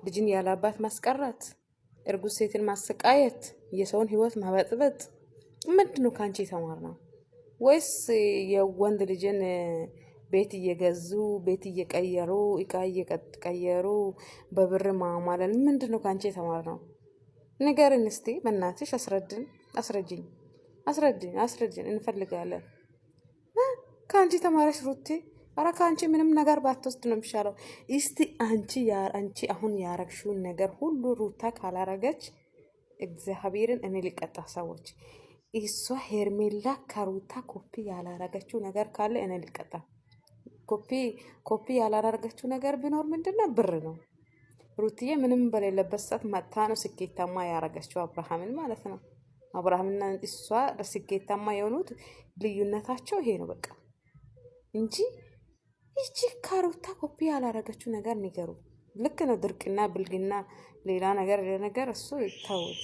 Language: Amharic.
ልጅን ያላባት ማስቀረት፣ እርጉዝ ሴትን ማሰቃየት፣ የሰውን ህይወት ማበጥበጥ ምንድነው ካንቺ የተማርነው? ወይስ የወንድ ልጅን ቤት እየገዙ ቤት እየቀየሩ እቃ እየቀየሩ በብር ማማለል ምንድነው ካንቺ የተማርነው? ንገሪን እስቲ በእናትሽ አስረጅኝ እንፈልጋለን። ከአንቺ ተማረሽ ሩቲ። ኧረ ከአንቺ ምንም ነገር ባትወስድ ነው የሚሻለው። እስቲ አንቺ አሁን ያረግሽውን ነገር ሁሉ ሩታ ካላረገች እግዚአብሔርን እኔ ሊቀጣ ሰዎች እሷ ሄርሜላ ከሩታ ኮፒ ያላረገችው ነገር ካለ እኔ ሊቀጣ። ኮፒ ያላረገችው ነገር ቢኖር ምንድነው? ብር ነው። ሩትዬ ምንም በሌለበት ሰዓት መጥታ ነው ስኬታማ ያረገችው አብርሃምን ማለት ነው። አብርሃምና እሷ ስኬታማ የሆኑት ልዩነታቸው ይሄ ነው በቃ እንጂ ይቺ ከሩታ ኮፒ ያላረገችው ነገር ንገሩ። ልክ ነው። ድርቅና ብልግና ሌላ ነገር እሱ ተውት።